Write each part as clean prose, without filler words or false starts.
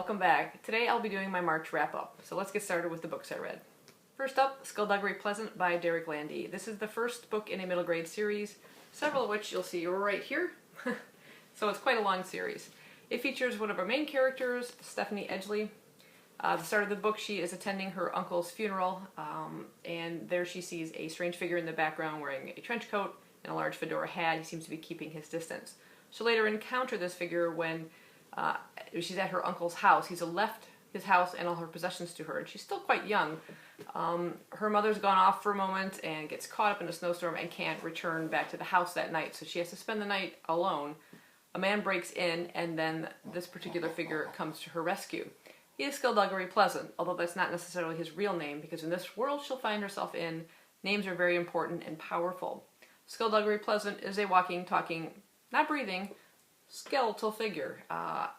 welcome back. Today I'll be doing my March wrap-up, so let's get started with the books I read. First up, Skulduggery Pleasant by Derek Landy. This is the first book in a middle grade series, several of which you'll see right here. So it's quite a long series. It features one of our main characters, Stephanie Edgley. At the start of the book, she is attending her uncle's funeral, and there she sees a strange figure in the background wearing a trench coat and a large fedora hat. He seems to be keeping his distance. She'll later encounter this figure when she's at her uncle's house. He's left his house and all her possessions to her, and she's still quite young. Her mother's gone off for a moment and gets caught up in a snowstorm and can't return back to the house that night, so she has to spend the night alone. A man breaks in, and then this particular figure comes to her rescue. He is Skulduggery Pleasant, although that's not necessarily his real name, because in this world she'll find herself in, names are very important and powerful. Skulduggery Pleasant is a walking, talking, not breathing, skeletal figure,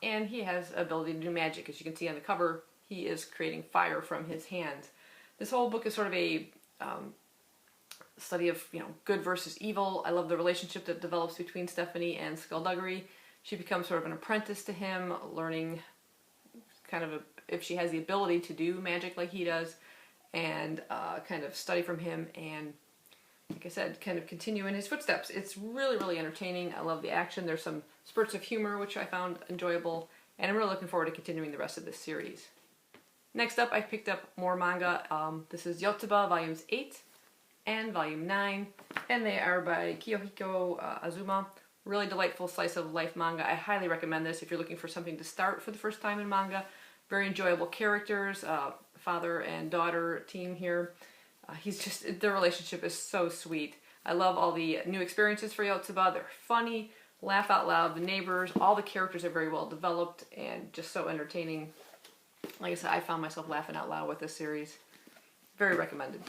and he has the ability to do magic. As you can see on the cover, he is creating fire from his hands. This whole book is sort of a study of, good versus evil. I love the relationship that develops between Stephanie and Skulduggery. She becomes sort of an apprentice to him, learning if she has the ability to do magic like he does, and kind of study from him and, like I said, kind of continue in his footsteps. It's really, really entertaining. I love the action. There's some spurts of humor, which I found enjoyable, and I'm really looking forward to continuing the rest of this series. Next up, I picked up more manga. This is Yotsuba Volumes 8 and Volume 9, and they are by Kiyohiko Azuma. Really delightful slice of life manga. I highly recommend this if you're looking for something to start for the first time in manga. Very enjoyable characters, father and daughter team here. Their relationship is so sweet. I love all the new experiences for Yotsuba. They're funny, laugh out loud, the neighbors, all the characters are very well developed and just so entertaining. Like I said, I found myself laughing out loud with this series. Very recommended.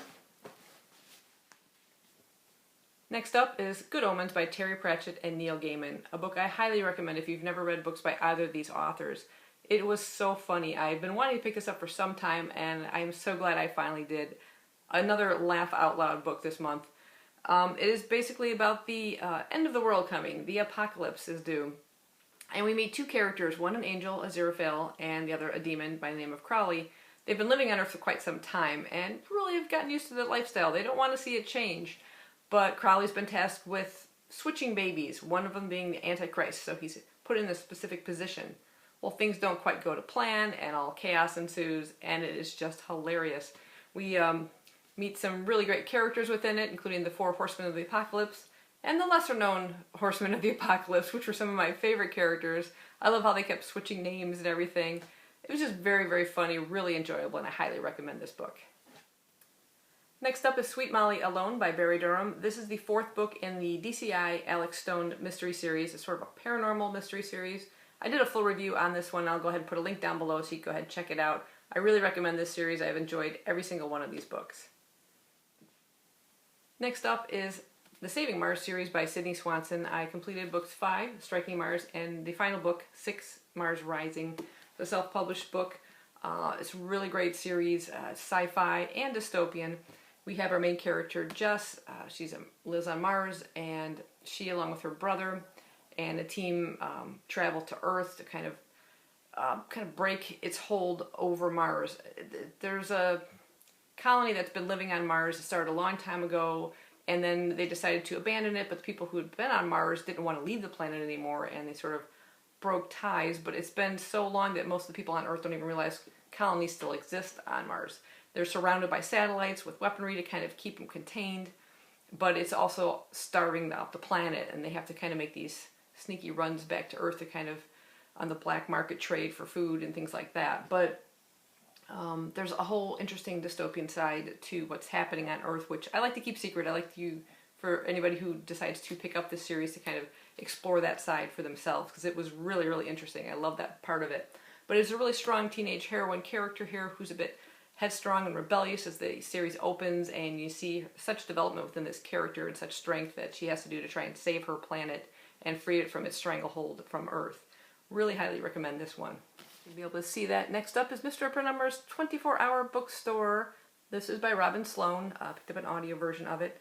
Next up is Good Omens by Terry Pratchett and Neil Gaiman, a book I highly recommend if you've never read books by either of these authors. It was so funny. I've been wanting to pick this up for some time, and I'm so glad I finally did. Another laugh out loud book this month. It is basically about the end of the world coming. The apocalypse is due. And we meet two characters, one an angel, Aziraphale, and the other a demon by the name of Crowley. They've been living on Earth for quite some time and really have gotten used to the lifestyle. They don't want to see it change. But Crowley's been tasked with switching babies, one of them being the Antichrist, so he's put in a specific position. Well, things don't quite go to plan, and all chaos ensues, and it is just hilarious. We meet some really great characters within it, including the four horsemen of the apocalypse, and the lesser-known horsemen of the apocalypse, which were some of my favorite characters. I love how they kept switching names and everything. It was just very, very funny, really enjoyable, and I highly recommend this book. Next up is Sweet Molly Alone by Barry Durham. This is the fourth book in the DCI Alex Stone mystery series. It's sort of a paranormal mystery series. I did a full review on this one. I'll go ahead and put a link down below so you can go ahead and check it out. I really recommend this series. I've enjoyed every single one of these books. Next up is the Saving Mars series by Sydney Swanson. I completed books 5, Striking Mars, and the final book, 6, Mars Rising, the self-published book. It's a really great series, sci-fi and dystopian. We have our main character, Jess. She lives on Mars, and she, along with her brother and a team, travel to Earth to kind of break its hold over Mars. There's a colony that's been living on Mars. It started a long time ago, and then they decided to abandon it, but the people who had been on Mars didn't want to leave the planet anymore, and they sort of broke ties. But it's been so long that most of the people on Earth don't even realize colonies still exist on Mars. They're surrounded by satellites with weaponry to kind of keep them contained, but it's also starving out the planet, and they have to kind of make these sneaky runs back to Earth to kind of, on the black market, trade for food and things like that. But there's a whole interesting dystopian side to what's happening on Earth, which I like to keep secret. I like for anybody who decides to pick up this series to kind of explore that side for themselves, because it was really, really interesting. I love that part of it. But it's a really strong teenage heroine character here who's a bit headstrong and rebellious as the series opens, and you see such development within this character and such strength that she has to do to try and save her planet and free it from its stranglehold from Earth. Really highly recommend this one. You'll be able to see that. Next up is Mr. Penumbra's 24-Hour Bookstore. This is by Robin Sloan. Picked up an audio version of it.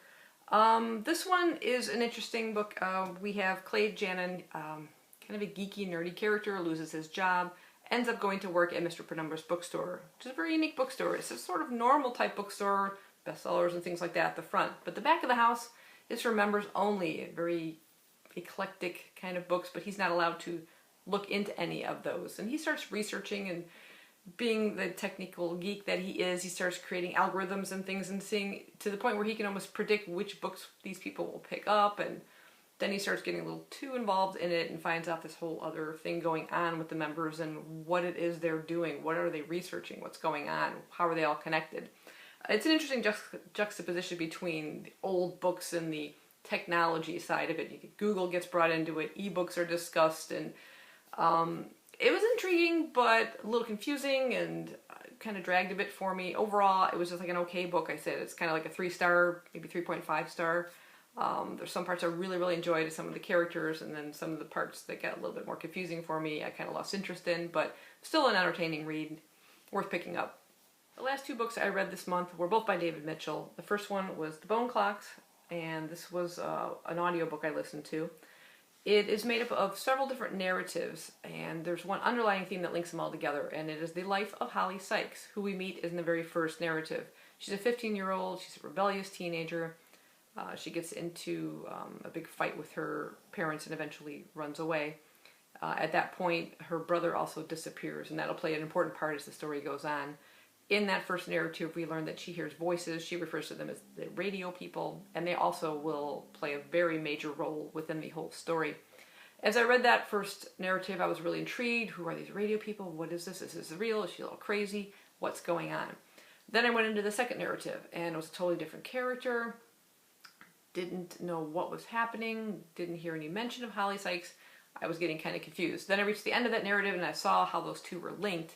This one is an interesting book. We have Clay Jannon, kind of a geeky, nerdy character, loses his job, ends up going to work at Mr. Penumbra's bookstore, which is a very unique bookstore. It's a sort of normal type bookstore, bestsellers and things like that at the front. But the back of the house is for members only, very eclectic kind of books, but he's not allowed to look into any of those. And he starts researching, and being the technical geek that he is, he starts creating algorithms and things and seeing to the point where he can almost predict which books these people will pick up. And then he starts getting a little too involved in it and finds out this whole other thing going on with the members and what it is they're doing. What are they researching? What's going on? How are they all connected? It's an interesting juxtaposition between the old books and the technology side of it. Google gets brought into it, ebooks are discussed, and it was intriguing but a little confusing and kind of dragged a bit for me. Overall, it was just like an okay book. I said it's kind of like a 3-star, maybe 3.5 star. There's some parts I really, really enjoyed, some of the characters, and then some of the parts that got a little bit more confusing for me I kind of lost interest in, but still an entertaining read, worth picking up. The last 2 books I read this month were both by David Mitchell. The first one was The Bone Clocks, and this was an audiobook I listened to. It is made up of several different narratives, and there's one underlying theme that links them all together, and it is the life of Holly Sykes, who we meet in the very first narrative. She's a 15-year-old, she's a rebellious teenager. She gets into a big fight with her parents and eventually runs away. At that point, her brother also disappears, and that'll play an important part as the story goes on. In that first narrative, we learn that she hears voices. She refers to them as the radio people, and they also will play a very major role within the whole story. As I read that first narrative, I was really intrigued. Who are these radio people? What is this? Is this real? Is she a little crazy? What's going on? Then I went into the second narrative, and it was a totally different character. Didn't know what was happening. Didn't hear any mention of Holly Sykes. I was getting kind of confused. Then I reached the end of that narrative, and I saw how those two were linked.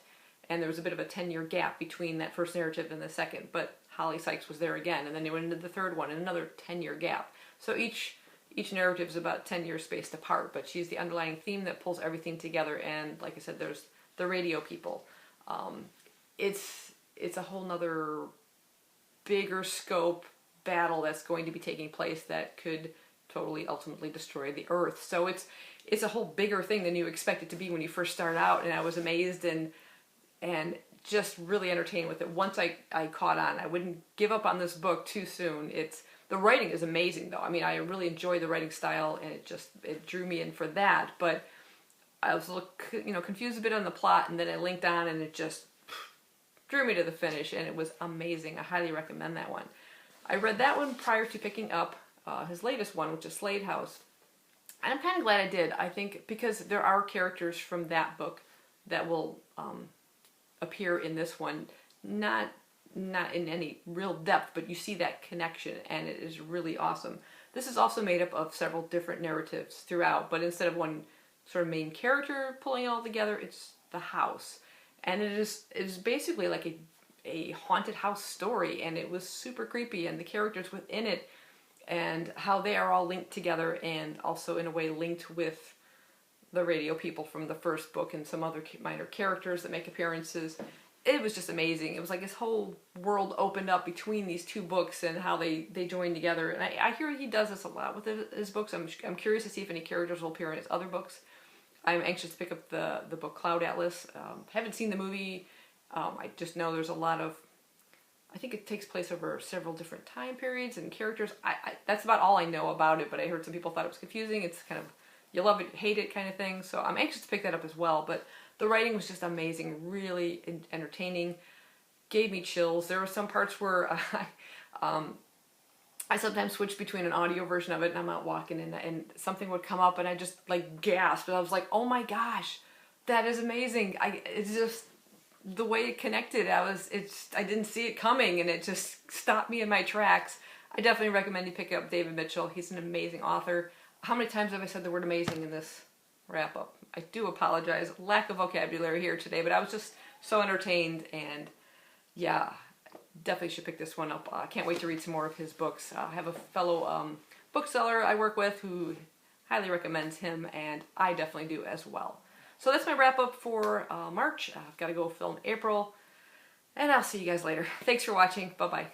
And there was a bit of a 10-year gap between that first narrative and the second, but Holly Sykes was there again, and then they went into the third one, and another 10-year gap. So each narrative is about 10 years spaced apart, but she's the underlying theme that pulls everything together, and like I said, there's the radio people. It's a whole nother bigger scope battle that's going to be taking place that could totally ultimately destroy the Earth. So it's a whole bigger thing than you expect it to be when you first start out, and I was amazed and just really entertained with it. Once I caught on, I wouldn't give up on this book too soon. The writing is amazing though. I mean, I really enjoy the writing style, and it drew me in for that, but I was a little, confused a bit on the plot, and then I linked on, and it just drew me to the finish, and it was amazing. I highly recommend that one. I read that one prior to picking up his latest one, which is Slate House, and I'm kind of glad I did. I think because there are characters from that book that will appear in this one, not in any real depth, but you see that connection, and it is really awesome. This is also made up of several different narratives throughout, but instead of one sort of main character pulling it all together, it's the house, and it is basically like a haunted house story, and it was super creepy, and the characters within it and how they are all linked together, and also in a way linked with the radio people from the first book and some other minor characters that make appearances. It was just amazing. It was like this whole world opened up between these two books and how they join together. And I hear he does this a lot with his books. I'm curious to see if any characters will appear in his other books. I'm anxious to pick up the book Cloud Atlas. Haven't seen the movie. I just know there's a lot of, I think it takes place over several different time periods and characters. That's about all I know about it, but I heard some people thought it was confusing. It's kind of, you love it, hate it kind of thing. So I'm anxious to pick that up as well. But the writing was just amazing, really entertaining, gave me chills. There were some parts where I sometimes switch between an audio version of it, and I'm out walking and something would come up and I just like gasped. And I was like, oh my gosh, that is amazing. It's just the way it connected. I didn't see it coming, and it just stopped me in my tracks. I definitely recommend you pick up David Mitchell. He's an amazing author. How many times have I said the word amazing in this wrap up? I do apologize. Lack of vocabulary here today, but I was just so entertained, and yeah, definitely should pick this one up. I can't wait to read some more of his books. I have a fellow bookseller I work with who highly recommends him, and I definitely do as well. So that's my wrap up for March. I've got to go film April, and I'll see you guys later. Thanks for watching. Bye-bye.